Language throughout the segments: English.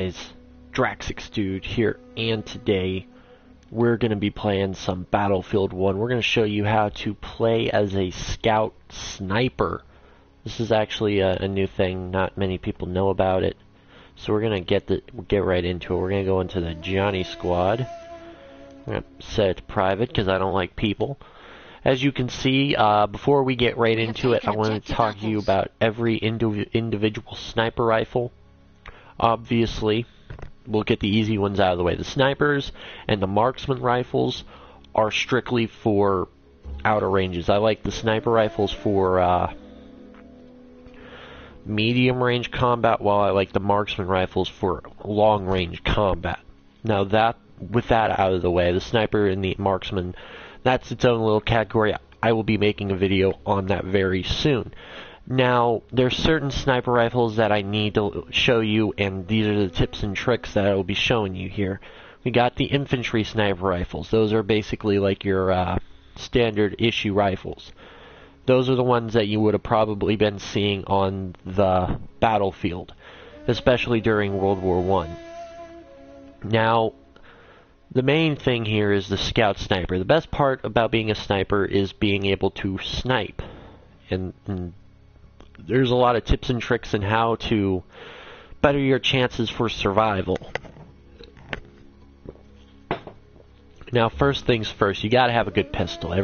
Guys, Draxix Dude here, and today we're going to be playing some Battlefield 1. We're going to show you how to play as a scout sniper. This is actually a new thing, not many people know about it. So we're going to get right into it. We're going to go into the Johnny squad. I'm going to set it to private because I don't like people. As you can see, before we get right into it, I want to talk to you about every individual sniper rifle. Obviously, we'll get the easy ones out of the way. The snipers and the marksman rifles are strictly for outer ranges. I like the sniper rifles for medium range combat, while I like the marksman rifles for long range combat. Now with that out of the way, the sniper and the marksman, that's its own little category. I will be making a video on that very soon. Now, there's certain sniper rifles that I need to show you, and these are the tips and tricks that I will be showing you here. We got the infantry sniper rifles. Those are basically like your standard issue rifles. Those are the ones that you would have probably been seeing on the battlefield, especially during World War I. Now, the main thing here is the scout sniper. The best part about being a sniper is being able to snipe, and there's a lot of tips and tricks on how to better your chances for survival. Now, first things first, you gotta have a good pistol.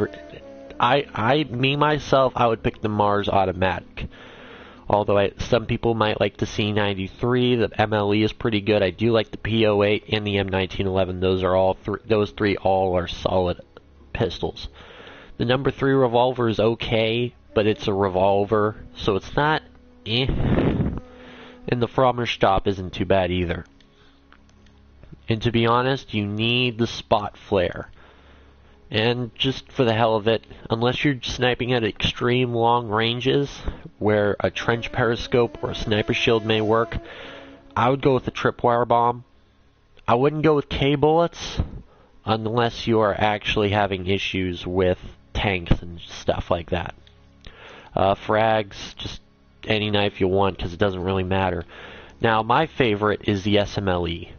Myself, I would pick the Mars automatic. Although some people might like the C93, the MLE is pretty good. I do like the P08 and the M1911. Those three all are solid pistols. The number 3 revolver is okay, but it's a revolver, so it's not And the Frommerstopp isn't too bad either. And to be honest, you need the spot flare. And just for the hell of it, unless you're sniping at extreme long ranges, where a trench periscope or a sniper shield may work, I would go with the tripwire bomb. I wouldn't go with K bullets, unless you are actually having issues with tanks and stuff like that. Frags, just any knife you want, because it doesn't really matter. Now, my favorite is the SMLE.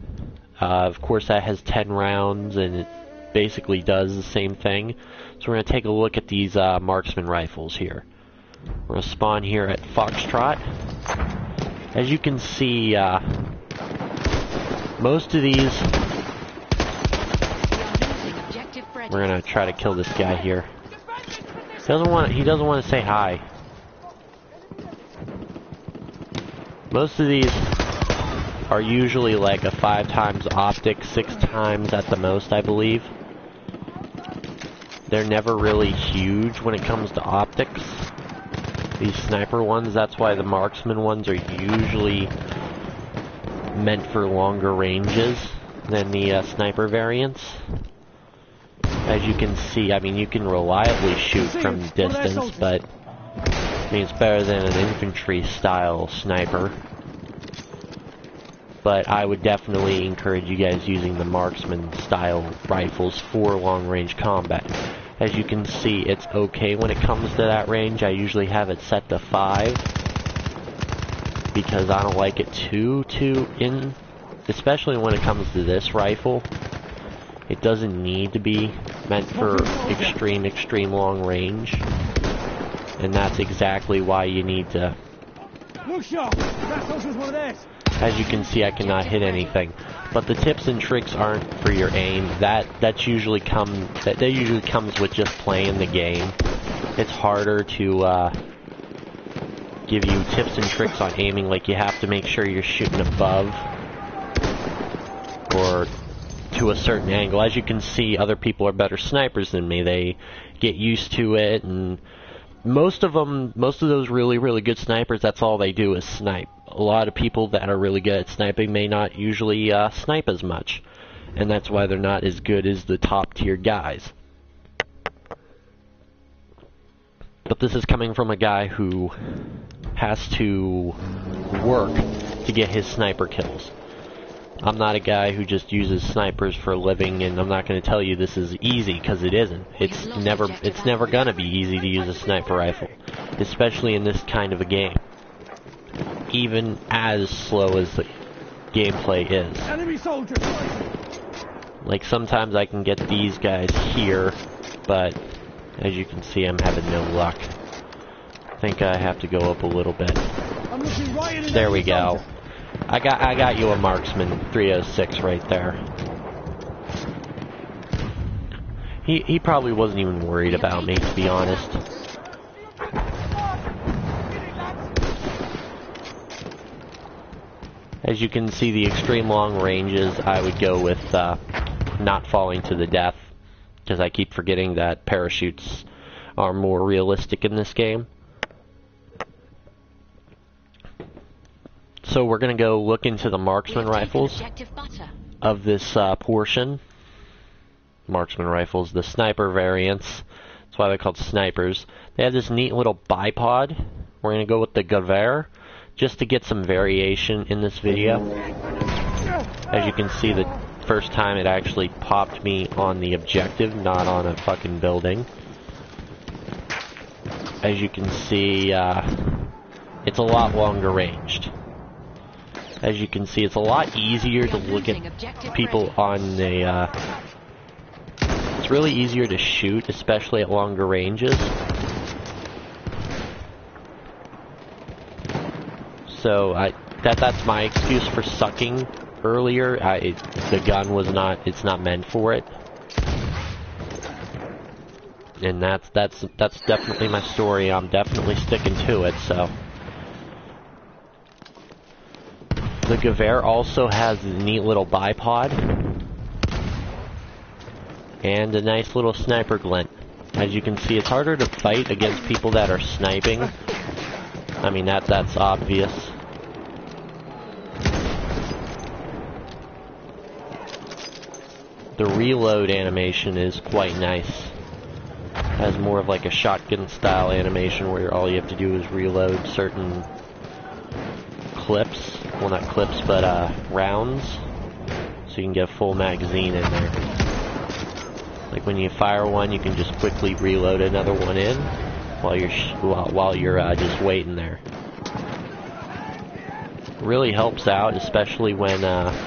Of course, that has 10 rounds, and it basically does the same thing. So we're going to take a look at these marksman rifles here. We're going to spawn here at Foxtrot. As you can see, most of these... We're going to try to kill this guy here. He doesn't want to say hi. Most of these are usually like a 5 times optic, 6 times at the most, I believe. They're never really huge when it comes to optics. These sniper ones, that's why the marksman ones are usually meant for longer ranges than the sniper variants. As you can see, I mean, you can reliably shoot from distance, but I mean, it's better than an infantry style sniper. But I would definitely encourage you guys using the marksman style rifles for long range combat. As you can see, it's okay when it comes to that range. I usually have it set to 5 because I don't like it too in, especially when it comes to this rifle. It doesn't need to be meant for extreme long range, and that's exactly why you need to. As you can see, I cannot hit anything, but the tips and tricks aren't for your aim. That usually comes with just playing the game. It's harder to give you tips and tricks on aiming. Like, you have to make sure you're shooting above or to a certain angle. As you can see, other people are better snipers than me. They get used to it, and most of those really good snipers, that's all they do is snipe. A lot of people that are really good at sniping may not usually snipe as much, and that's why they're not as good as the top tier guys. But this is coming from a guy who has to work to get his sniper kills. I'm not a guy who just uses snipers for a living, and I'm not going to tell you this is easy, because it isn't. It's never going to be easy to use a sniper rifle, especially in this kind of a game. Even as slow as the gameplay is. Enemy soldier. Like, sometimes I can get these guys here, but as you can see, I'm having no luck. I think I have to go up a little bit. I'm looking right in. There we go. I got you a Marksman 306 right there. He probably wasn't even worried about me, to be honest. As you can see, the extreme long ranges, I would go with not falling to the death, because I keep forgetting that parachutes are more realistic in this game. So we're going to go look into the Marksman rifles of this portion. Marksman rifles, the sniper variants. That's why they're called snipers. They have this neat little bipod. We're going to go with the Gewehr, just to get some variation in this video. As you can see, the first time it actually popped me on the objective, not on a fucking building. As you can see, it's a lot longer ranged. As you can see, it's a lot easier to look at people on the, it's really easier to shoot, especially at longer ranges. So that's my excuse for sucking earlier. The gun was not, it's not meant for it. And that's definitely my story. I'm definitely sticking to it, so. The Gewehr also has a neat little bipod and a nice little sniper glint. As you can see, it's harder to fight against people that are sniping. I mean, that's obvious. The reload animation is quite nice. It has more of like a shotgun style animation where all you have to do is reload certain clips. Well, not clips, but rounds. So you can get a full magazine in there. Like when you fire one, you can just quickly reload another one in while you're just waiting there. Really helps out, especially when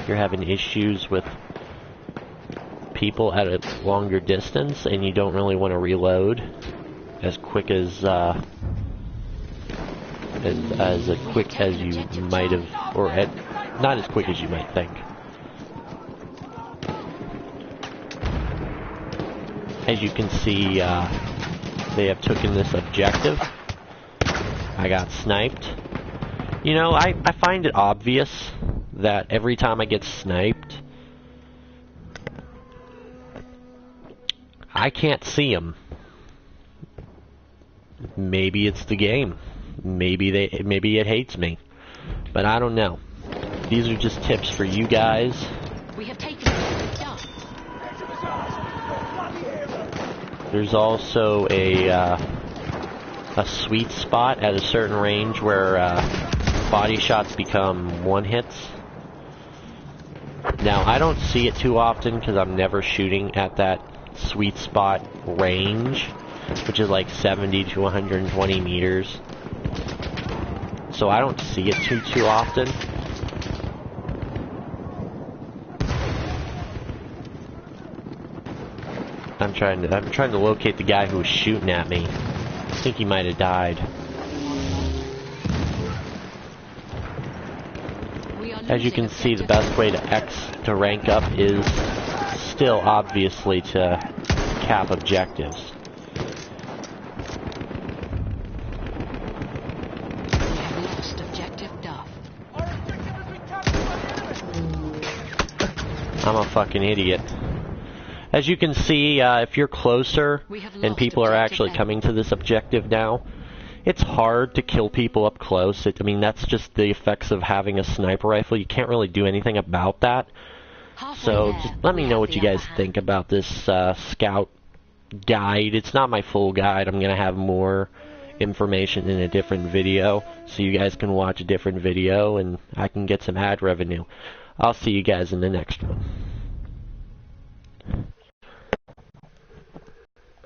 you're having issues with people at a longer distance and you don't really want to reload as quick as quick as you might have, or not as quick as you might think. As you can see, they have taken this objective. I got sniped. You know, I find it obvious that every time I get sniped, I can't see them. Maybe it's the game. Maybe it hates me, but I don't know. These are just tips for you guys. We have taken it. There's also a sweet spot at a certain range where body shots become one-hits. Now, I don't see it too often because I'm never shooting at that sweet spot range, which is like 70 to 120 meters. So I don't see it too often. I'm trying to locate the guy who was shooting at me. I think he might have died. As you can see, the best way to rank up is still obviously to cap objectives. I'm a fucking idiot. As you can see, if you're closer and people are actually coming to this objective now, it's hard to kill people up close. I mean, that's just the effects of having a sniper rifle. You can't really do anything about that. So just let me know what you guys think about this scout guide. It's not my full guide. I'm going to have more information in a different video, so you guys can watch a different video and I can get some ad revenue. I'll see you guys in the next one.